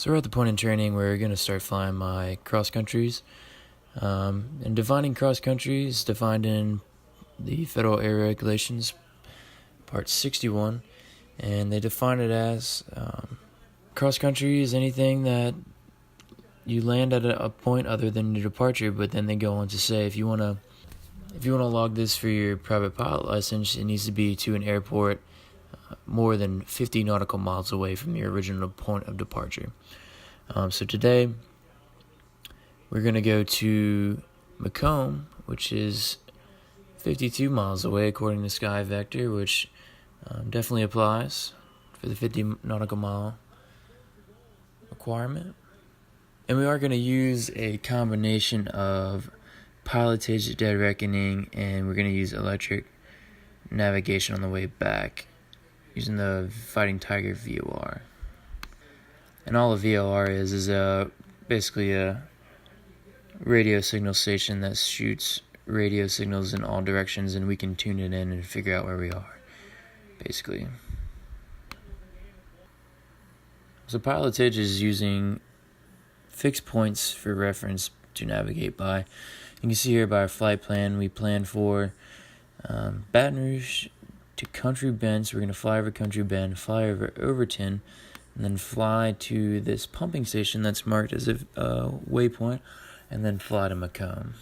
So we're at the point in training where we're going to start flying my cross countries. And defining cross country is defined in the Federal Air Regulations, Part 61, and they define it as cross country is anything that you land at a point other than your departure. But then they go on to say if you want to log this for your private pilot license, it needs to be to an airport more than 50 nautical miles away from your original point of departure. So today, we're going to go to McComb, which is 52 miles away according to Sky Vector, which definitely applies for the 50 nautical mile requirement. And we are going to use a combination of pilotage, dead reckoning, and we're going to use electric navigation on the way back using the Fighting Tiger VOR. And all a VOR is basically a radio signal station that shoots radio signals in all directions, and we can tune it in and figure out where we are, basically. So pilotage is using fixed points for reference to navigate by. You can see here by our flight plan, we plan for Baton Rouge to Country Bend. So we're going to fly over Country Bend, fly over Overton, and then fly to this pumping station that's marked as a waypoint, and then fly to McComb.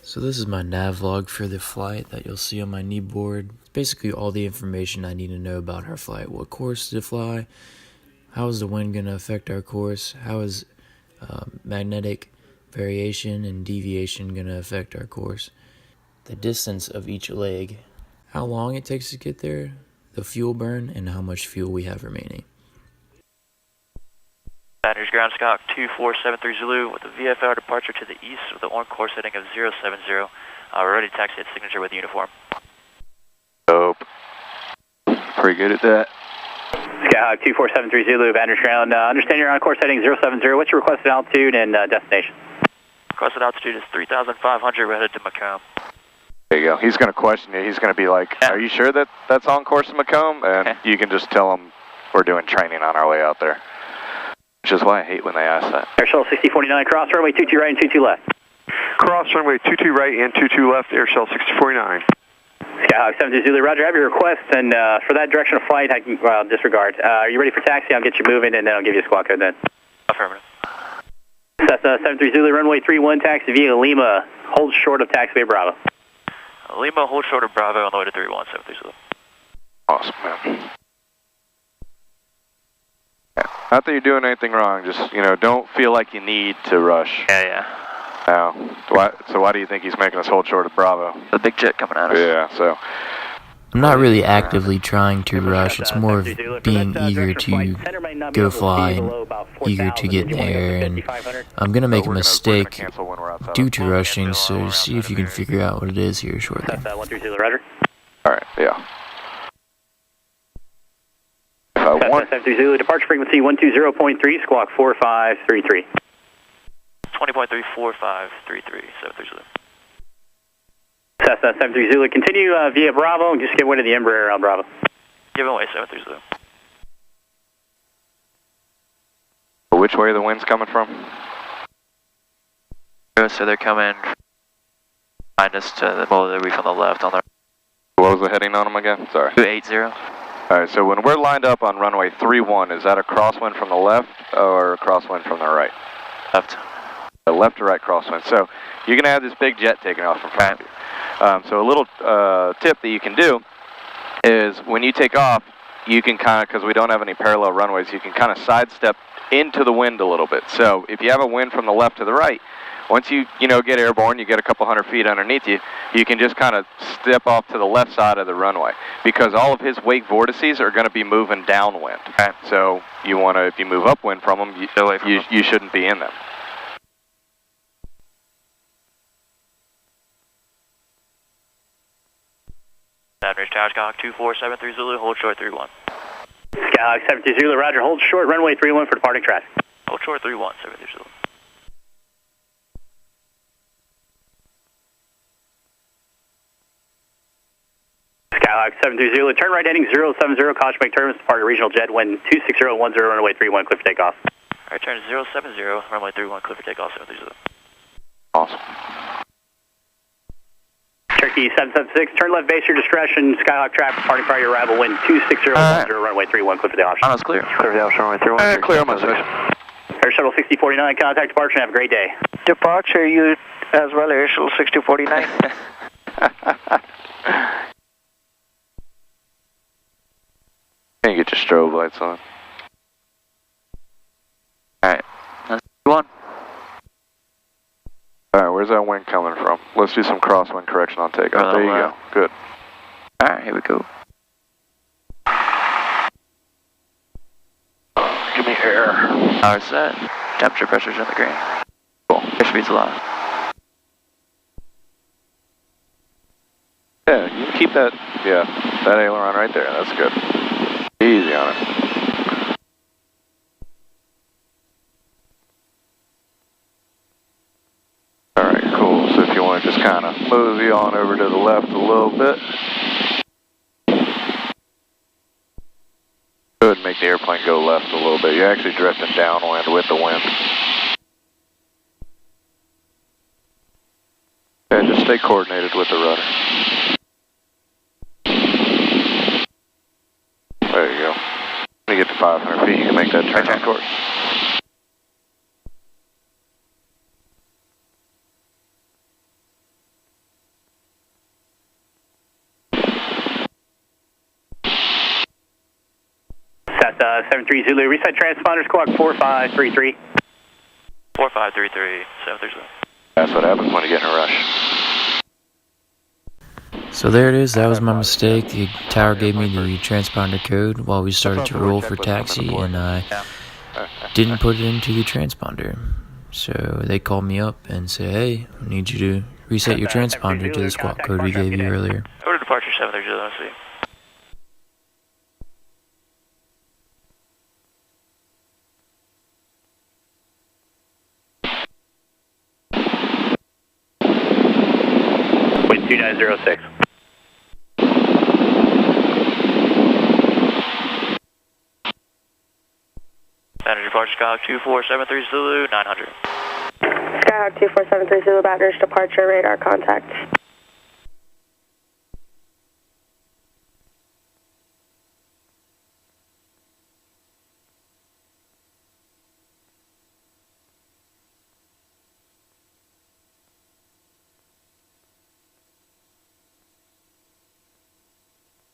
So this is my nav log for the flight that you'll see on my knee board. It's basically all the information I need to know about our flight. What course to fly, how is the wind going to affect our course, how is magnetic variation and deviation going to affect our course, the distance of each leg, how long it takes to get there, the fuel burn, and how much fuel we have remaining. Baton Rouge Ground Scout 2473 Zulu with a VFR departure to the east with an on-course heading of 070. We're ready to taxi at signature with uniform. Dope. Pretty good at that. Skyhawk 2473 Zulu, Baton Rouge Ground. Understand you're on course heading 070. What's your requested altitude and destination? Requested altitude is 3,500. We're headed to McComb. There you go. He's going to question you. He's going to be like, Are you sure that that's on course to McComb? And you can just tell him we're doing training on our way out there. Which is why I hate when they ask that. Air Shuttle 6049, cross runway 22 right and 22 left. Cross runway 22 right and 22 left, Air Shuttle 6049. Skyhawk 72 Zulu, Roger. I have your request, and for that direction of flight, I can disregard. Are you ready for taxi? I'll get you moving, and then I'll give you a squawk code then. Affirmative. Cessna 73 Zulu, runway 31, taxi via Lima. Hold short of taxiway Bravo. Lima, hold short of Bravo on the way to 3173 Zulu. Awesome, man. Not that you're doing anything wrong, just, don't feel like you need to rush. Yeah. No. So why do you think he's making us hold short of Bravo? The big jet coming at us. Yeah, so. I'm not really actively trying to rush. It's more of being eager to go fly and eager to get in the air. And I'm going to make a mistake due to rushing, so see if you can figure out what it is here shortly. 130, Roger. All right, yeah. Cessna 73 Zulu, departure frequency 120.3, squawk 4533. 20.34533, 73 Zulu. Cessna 73 Zulu, continue via Bravo and just give way to the Embraer on Bravo. Giving way, 73 Zulu. Which way are the winds coming from? So they're coming behind us to the middle of the reef on the left. What was the heading on them again? Sorry. 280. All right, so when we're lined up on runway 31, is that a crosswind from the left or a crosswind from the right? Left. A left to right crosswind. So you're going to have this big jet taking off from front of you. So a little tip that you can do is when you take off, you can kind of, because we don't have any parallel runways, you can kind of sidestep into the wind a little bit. So if you have a wind from the left to the right, once you get airborne, you get a couple hundred feet underneath you, you can just kind of step off to the left side of the runway because all of his wake vortices are going to be moving downwind. Okay. So you want to, if you move upwind from them, you shouldn't be in them. Baton Rouge Tower, Skyhawk 2473 Zulu, hold short 31. Skyhawk 72 Zulu, Roger, hold short, runway 31 for departing traffic. Hold short 31, 73 Zulu. Skyhawk 73 Zulu, turn right heading 070, caution make turns, departure regional jet, wind 26010, runway 31, clear for takeoff. Alright, turn 070, runway 31, clear for takeoff, 73 Zulu. Awesome. Turkey 776, turn left base your discretion, Skyhawk traffic, departing prior to your arrival, wind 26010, runway 31, clear for the option. Oh, that's clear. Clear for the option, runway 31. Clear on my side. Air Shuttle 6049, contact departure, have a great day. Departure, you as well, Air Shuttle 6049. Can you get your strobe lights on? Alright, that's one. Alright, where's that wind coming from? Let's do some crosswind correction on takeoff. There you go. Good. Alright, here we go. Give me air. Power set. Temperature, pressure's in the green. Cool. Airspeed's alive. Yeah, you can keep that, that aileron right there. That's good. Easy on it. Alright, cool. So if you want to just kind of mosey on over to the left a little bit. Could make the airplane go left a little bit. You're actually drifting downwind with the wind. Yeah, just stay coordinated with the rudder. There you go. When you get to 500 feet, you can make that turn on course. That's 73 Zulu, reset transponders, squawk 4533. 4533, 73 Zulu. That's what happens when you get in a rush. So there it is, that was my mistake. The tower gave me the transponder code while we started to roll for taxi, and I didn't put it into the transponder. So they called me up and said, hey, I need you to reset your transponder to the squawk code we gave you earlier. Go to departure 73 Zulu, let's see. Wind 2906. Standard departure Skyhawk 2473 Zulu, 900. Skyhawk 2473 Zulu, Baton Rouge departure, radar contact.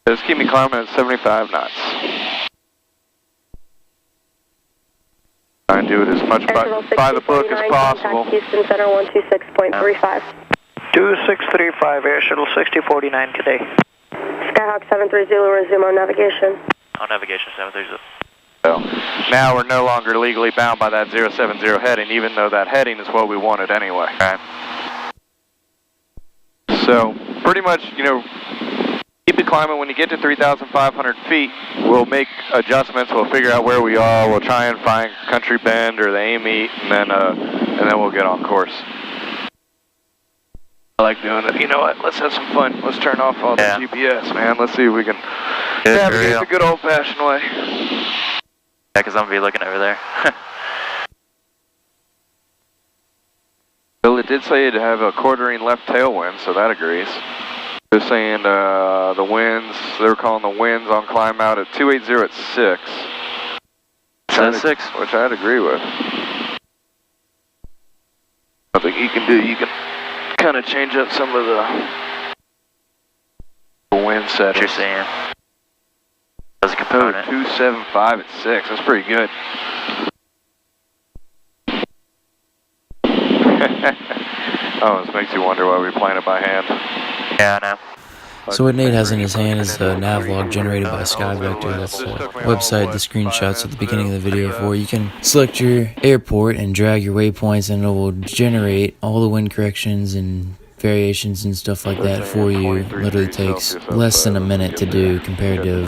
Just keep me climbing at 75 knots. Try and do it as much by the book as possible. Houston Center 126.35. 2635, Air Shuttle 6049 today. Skyhawk 73 Zulu, resume on navigation. On navigation 73 Zulu. So now we're no longer legally bound by that 070 heading, even though that heading is what we wanted anyway. Okay. So pretty much, keep it climbing. When you get to 3,500 feet, we'll make adjustments. We'll figure out where we are. We'll try and find Country Bend or the A-meet, and then we'll get on course. I like doing it. You know what? Let's have some fun. Let's turn off all the GPS, man. Let's see if we can navigate the good old-fashioned way. Yeah, because I'm going to be looking over there. Well, it did say it have a quartering left tailwind, so that agrees. They're saying the winds, they were calling the winds on climb out at 280 at 6. Which I'd agree with. I think you can kind of change up some of the wind settings. What you're saying? As a component. 275 at 6, that's pretty good. Oh, this makes you wonder why we're playing it by hand. Yeah, I know. So what Nate has in his hand is the nav log generated by SkyVector. That's the website the screenshots at the beginning of the video for. You can select your airport and drag your waypoints, and it will generate all the wind corrections and variations and stuff like that for you. It literally takes less than a minute to do compared to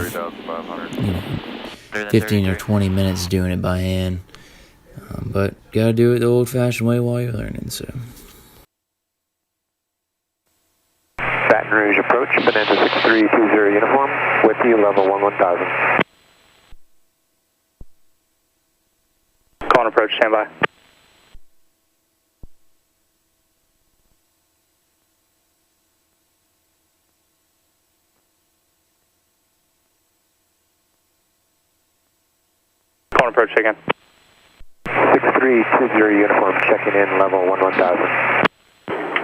15 or 20 minutes doing it by hand. But gotta do it the old-fashioned way while you're learning. So Baton Rouge approach. approach, Bonanza 6320 uniform, with you, level 1000. Call and approach, standby. Call and approach again. 6320 uniform, checking in, level 1000.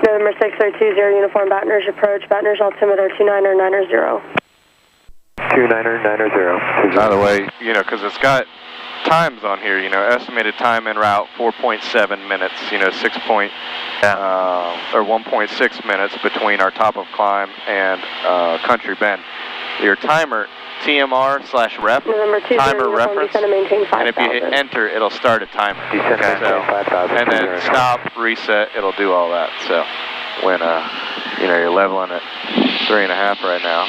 November 6320 uniform, Baton Rouge approach, Baton Rouge altimeter 29990. 29990. By the way, you know, because it's got times on here, you know, estimated time en route 4.7 minutes, you know, 1.6 minutes between our top of climb and Country Bend. Your timer, TMR/rep, timer reference, and if you hit enter, it'll start a timer. Okay. So, and then stop, reset, it'll do all that. So when you know, you're leveling at 3.5 right now.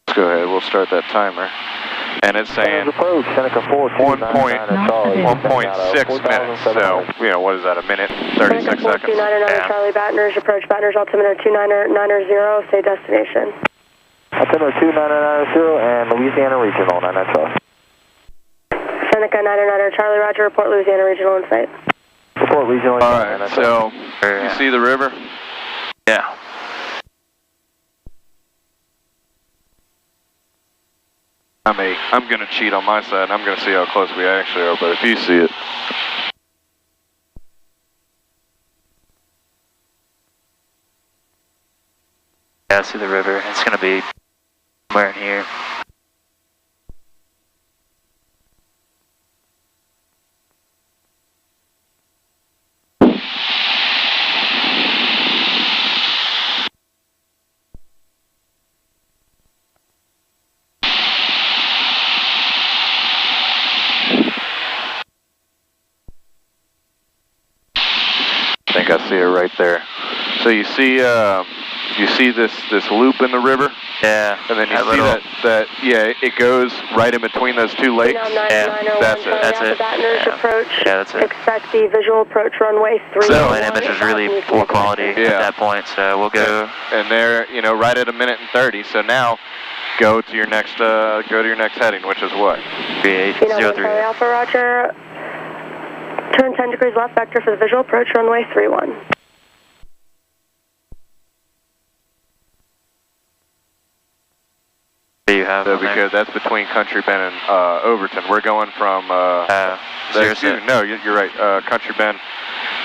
Let's go ahead. We'll start that timer, and it's saying 1.6 minutes. So you know, what is that? A minute, 36 seconds. 299 Charlie, Baton Rouge approach, Baton Rouge altimeter 29990. Say destination. Altimeter 29990 and Louisiana Regional 912. Seneca 999 Charlie, Roger, report Louisiana Regional in sight. Report regional. All right, so you see the river? Yeah. I'm going to cheat on my side. I'm going to see how close we actually are, but if you see it. Yeah, I see the river. It's going to be somewhere in here. I think I see it right there. So you see this loop in the river? Yeah. And then you see that it goes right in between those two lakes? Yeah, that's it. That's it. Baton Rouge approach. Yeah, that's it. Expect the visual approach runway 3. So that image is really poor quality at that point, so we'll go. And they're, you know, right at 1:30. So now go to your next heading, which is what? 3803. Alpha Roger. Turn 10 degrees left vector for the visual approach runway 31. You have because that's between Country Bend and Overton. We're going from no, you're right. Country Bend.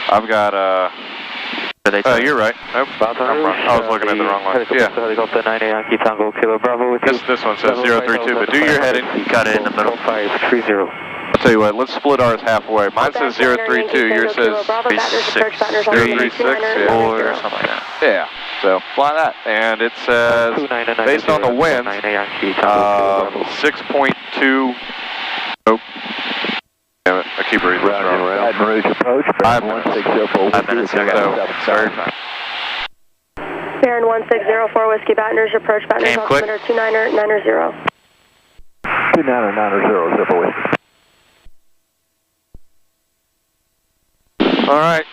I've got you're right. Nope, I'm wrong. I was looking at the wrong one. Yeah. This one says 032, but do your heading. You got it in the middle. 530. I'll tell you what, let's split ours halfway. Mine says 032, yours says 336, yeah. or something like that. Yeah, so fly that. And it says, based on the wind, 6.2, nope. Damn it, I keep reading this wrong. Baton Rouge approach, 5 minutes. 5 minutes, okay. Sorry. Baron 1604 Whiskey, Baton Rouge approach, Baton Rouge altimeter 29990. 29990, zip Whiskey. All right.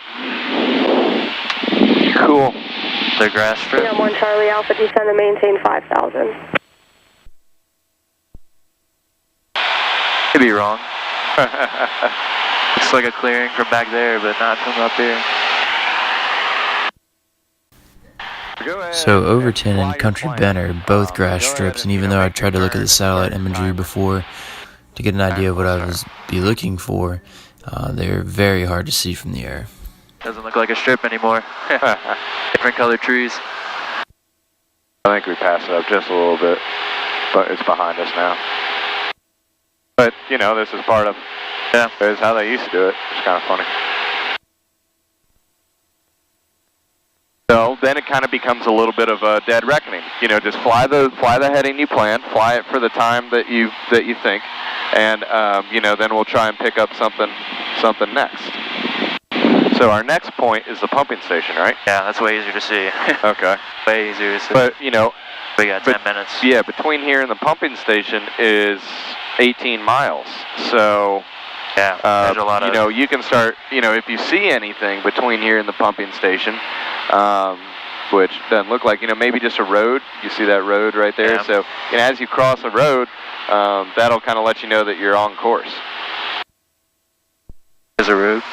Cool. The grass strip. 1 Charlie Alpha, descend and maintain 5,000. Could be wrong. Looks like a clearing from back there, but not from up here. So Overton and Country Bend are both grass strips, and even though I tried to look at the satellite imagery before to get an idea of what I was be looking for, they're very hard to see from the air. Doesn't look like a strip anymore. Different colored trees. I think we passed it up just a little bit, but it's behind us now. But, you know, this is part of, this is how they used to do it. It's kind of funny. So then it kind of becomes a little bit of a dead reckoning. You know, just fly the heading you plan, fly it for the time that you think, and you know, then we'll try and pick up something next. So our next point is the pumping station, right? Yeah, that's way easier to see. Okay. Way easier to see. But you know, we got 10 minutes. Yeah, between here and the pumping station is 18 miles. So. Yeah, there's a lot of... You know, you can start, you know, if you see anything between here and the pumping station, which doesn't look like, maybe just a road. You see that road right there? Yeah. So as you cross a road, that'll kind of let you know that you're on course. There's a road.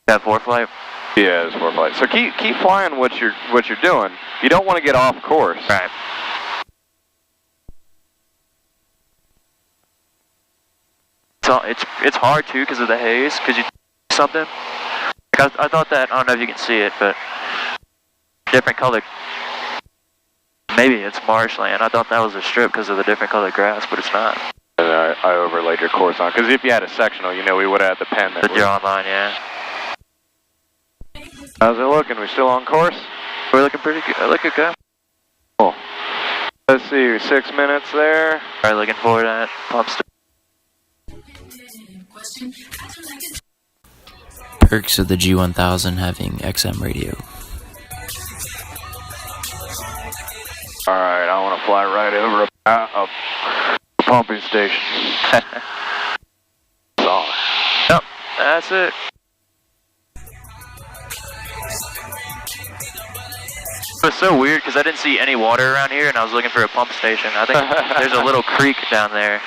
Got four flight? Yeah, there's four flight. So keep flying what you're doing. You don't want to get off course. Right. So it's hard too because of the haze. Because you something. Like I thought that, I don't know if you can see it, but different colored. Maybe it's marshland. I thought that was a strip because of the different colored grass, but it's not. And I overlaid your course on, because if you had a sectional, we would have had the pen. The draw line, yeah. How's it looking? We still on course? We're looking pretty good. Looking good. Cool. Let's see, 6 minutes there. All right, looking forward to that pump station. Perks of the G1000 having XM radio. Alright, I want to fly right over a pumping station. Yep, that's it. It was so weird because I didn't see any water around here and I was looking for a pump station. I think there's a little creek down there.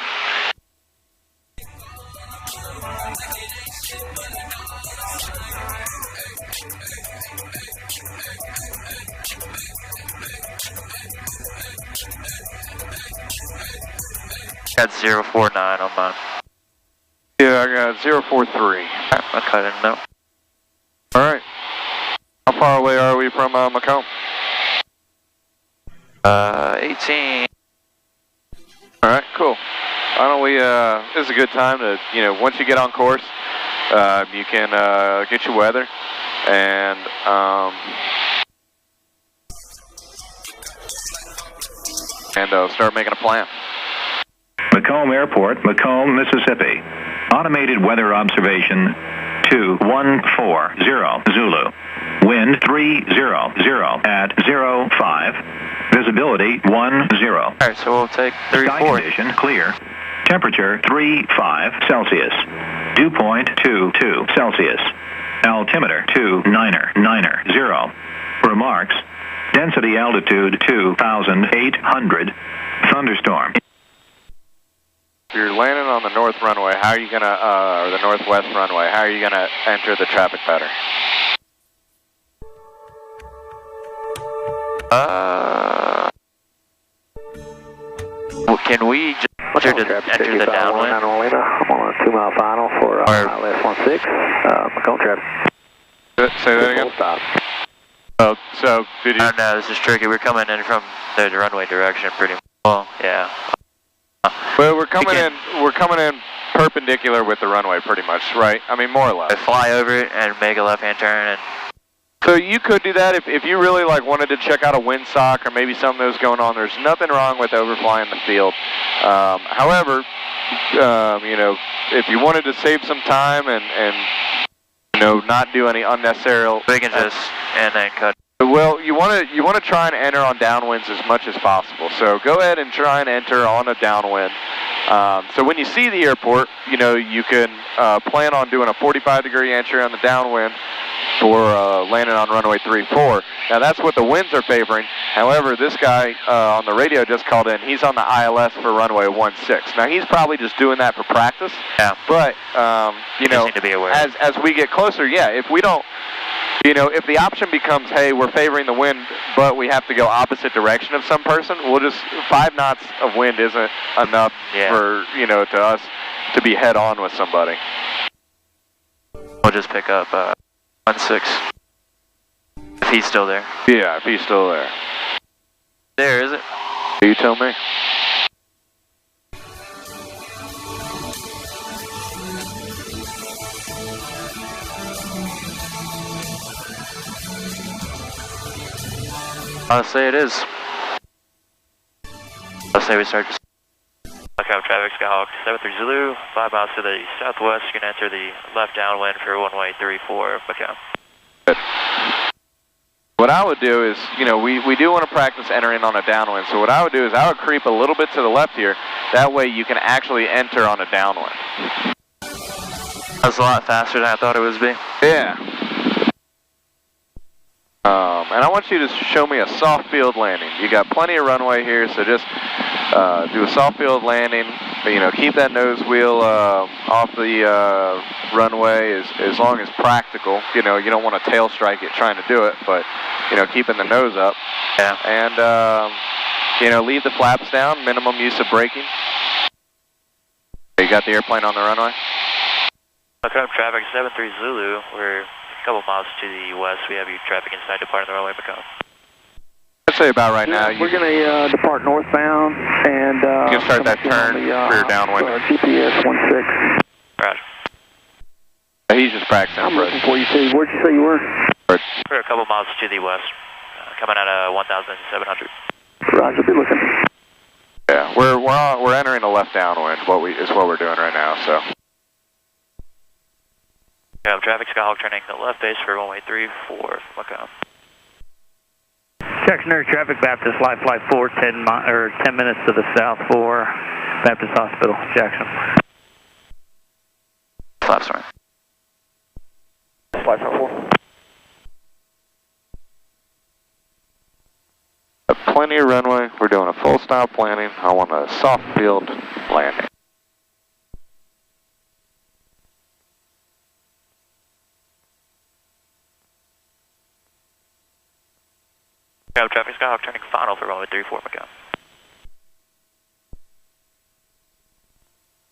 Got 049 on mine. Yeah, I got 043. Okay, then no. Alright. How far away are we from McComb? 18. Alright, cool. Why don't we, this is a good time to, once you get on course, you can get your weather and start making a plan. McComb Airport, McComb, Mississippi. Automated weather observation 2140 Zulu. Wind 300 at 05. Visibility 10. Alright, so we'll take 34. Sky condition clear. Temperature 35 Celsius. Dew point 22 Celsius. Altimeter 2990. Remarks. Density altitude 2,800. Thunderstorm. If you're landing on the north runway, how are you gonna, or the northwest runway, how are you gonna enter the traffic pattern? Can we just enter the downwind? I'm on a 2-mile final for ILS 16. McComb traffic. Say that again? Oh, so did you? I don't know, this is tricky. We're coming in from the runway direction pretty much. Well, yeah. Well, we're coming in perpendicular with the runway pretty much, right? I mean, more or less. I fly over it and make a left-hand turn. And so you could do that if you really wanted to check out a windsock or maybe something that was going on. There's nothing wrong with overflying the field. However, if you wanted to save some time and not do any unnecessary. We can just and then cut. Well, you want to try and enter on downwinds as much as possible. So go ahead and try and enter on a downwind. So when you see the airport, you can plan on doing a 45-degree entry on the downwind for landing on runway 34. Now that's what the winds are favoring. However, this guy on the radio just called in. He's on the ILS for runway 16. Now he's probably just doing that for practice. Yeah. But need to be aware. as we get closer, yeah. If we don't. If the option becomes, hey, we're favoring the wind, but we have to go opposite direction of some person, we'll just, 5 knots of wind isn't enough for, to us to be head on with somebody. We'll just pick up 16. If he's still there. Yeah, if he's still there. There, is it? You tell me. I'll say it is. I'll say we start. McComb traffic, Skyhawk 73 Zulu, 5 miles to the southwest. You can enter the left downwind for runway 34, McComb. Good. What I would do is, we do want to practice entering on a downwind. So what I would do is I would creep a little bit to the left here. That way you can actually enter on a downwind. That's a lot faster than I thought it would be. Yeah. And I want you to show me a soft field landing. You got plenty of runway here, so just do a soft field landing. You know, keep that nose wheel off the runway as long as practical. You know, you don't want to tail strike it trying to do it, but, you know, keeping the nose up. Yeah. And, you know, leave the flaps down, minimum use of braking. You got the airplane on the runway? McComb traffic 73 Zulu. We're a couple miles to the west. We have you traffic inside departing the runway, McComb. I'd say about right now. We're going to depart northbound and you can start that turn for your downwind. GPS 16. Roger. He's just practicing. I'm looking for you too. Where'd you say you were? We're a couple miles to the west, coming out of 1,700. Roger, be looking. Yeah, we're entering a left downwind. What we're doing right now. So. Yeah, traffic Skyhawk turning the left base for runway 34, McComb. Jackson Air traffic, Baptist Light Flight 4, 10 minutes to the south for Baptist Hospital, Jackson. Flaps right. Flight 4. Plenty of runway. We're doing a full stop landing. I want a soft field landing. Traffic Skyhawk turning final for runway 34, McComb.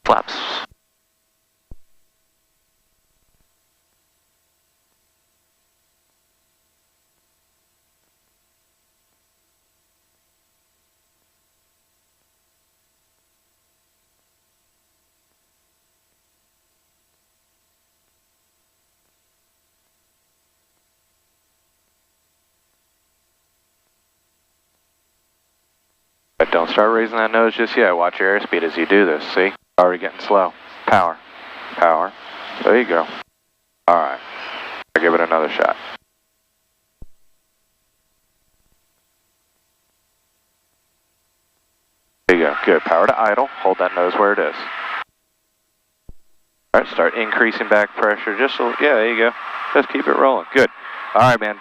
Flaps. But don't start raising that nose just yet. Watch your airspeed as you do this. See? Already getting slow. Power. Power. There you go. Alright. I'll give it another shot. There you go. Good. Power to idle. Hold that nose where it is. Alright, start increasing back pressure. Just so, yeah, there you go. Just keep it rolling. Good. Alright, man.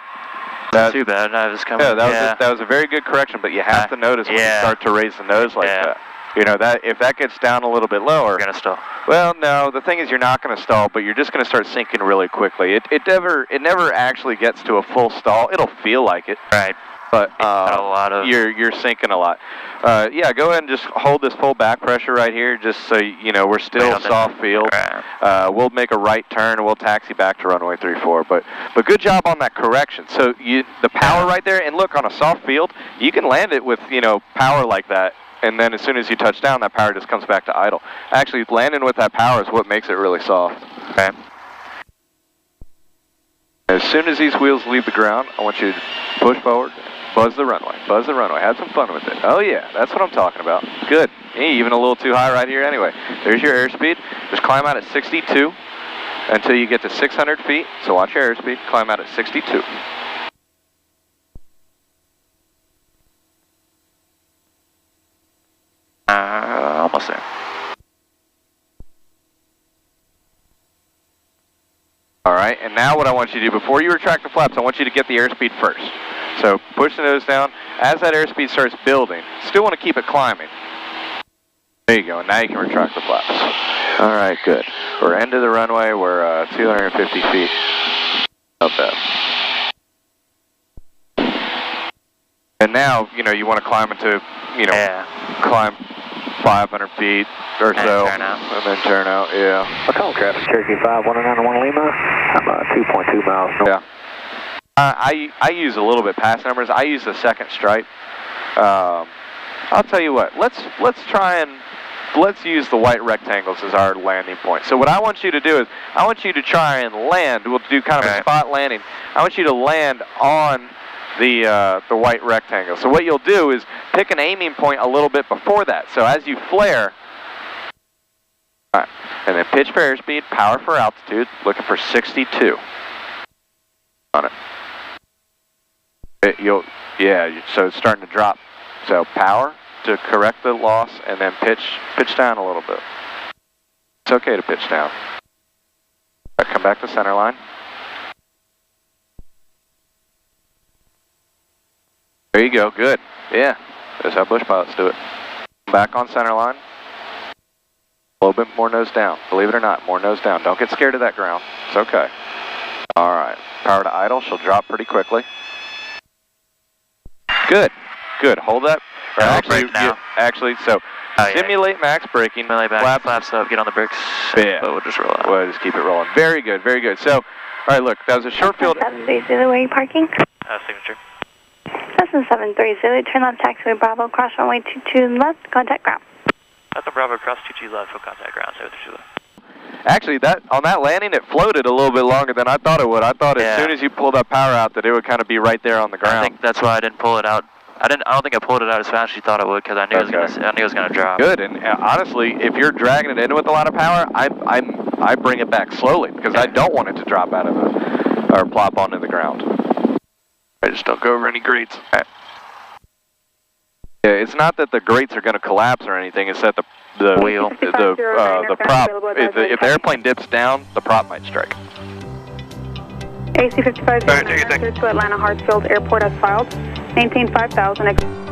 Not too bad. I was coming. Yeah, that was a very good correction, but you have to notice when you start to raise the nose like that. You know, that if that gets down a little bit lower, you're going to stall. Well, no, the thing is you're not going to stall, but you're just going to start sinking really quickly. It never actually gets to a full stall. It'll feel like it. Right. But a lot of you're sinking a lot. Yeah, go ahead and just hold this full back pressure right here, just so you know we're still soft field. We'll make a right turn and we'll taxi back to runway 34. But good job on that correction. So the power right there, and look, on a soft field, you can land it with power like that, and then as soon as you touch down, that power just comes back to idle. Actually, landing with that power is what makes it really soft. Okay. As soon as these wheels leave the ground, I want you to push forward. Buzz the runway. Buzz the runway. Have some fun with it. Oh, yeah. That's what I'm talking about. Good. Even a little too high right here anyway. There's your airspeed. Just climb out at 62 until you get to 600 feet. So watch your airspeed. Climb out at 62. Almost there. All right. And now what I want you to do, before you retract the flaps, I want you to get the airspeed first. So push the nose down. As that airspeed starts building, still want to keep it climbing. There you go. Now you can retract the flaps. All right, good. We're into the runway. We're 250 feet up there. And now, you want to climb into, climb 500 feet or so. Turn out. And then turn out, yeah. McComb traffic, Cherokee 5191 Lima. I'm 2.2 miles north. Yeah. I use a little bit past numbers. I use the second stripe. I'll tell you what. Let's use the white rectangles as our landing point. So what I want you to do is I want you to try and land. We'll do kind of a spot landing. I want you to land on the white rectangle. So what you'll do is pick an aiming point a little bit before that. So as you flare, all right, and then pitch for airspeed, power for altitude, looking for 62 on it. So it's starting to drop. So power to correct the loss, and then pitch down a little bit. It's okay to pitch down. Right, come back to center line. There you go, good. Yeah, that's how bush pilots do it. Back on center line. A little bit more nose down. Believe it or not, more nose down. Don't get scared of that ground. It's okay. All right, power to idle. She'll drop pretty quickly. Good, good. Hold that. Actually, so simulate max braking. Simulate back, flaps up, get on the brakes. Yeah. But we'll just roll out. We'll just keep it rolling. Very good, very good. So, all right, look, that was a short field. 730, where are you parking? Signature. Cessna 730, turn left taxiway Bravo, cross runway 22 left, contact ground. Cessna Bravo, cross 22 left, full contact ground, 730 left. Actually, on that landing, it floated a little bit longer than I thought it would. I thought as soon as you pulled that power out that it would kind of be right there on the ground. I think that's why I didn't pull it out. I don't think I pulled it out as fast as you thought I would because I knew it was gonna drop. Good, and honestly, if you're dragging it in with a lot of power, I bring it back slowly because I don't want it to drop out of or plop onto the ground. I just don't go over any grates. Yeah, it's not that the grates are going to collapse or anything. It's that the wheel, the prop. If the airplane dips down, the prop might strike. AC 5509 to Atlanta Hartsfield Airport as filed. Maintain 5000.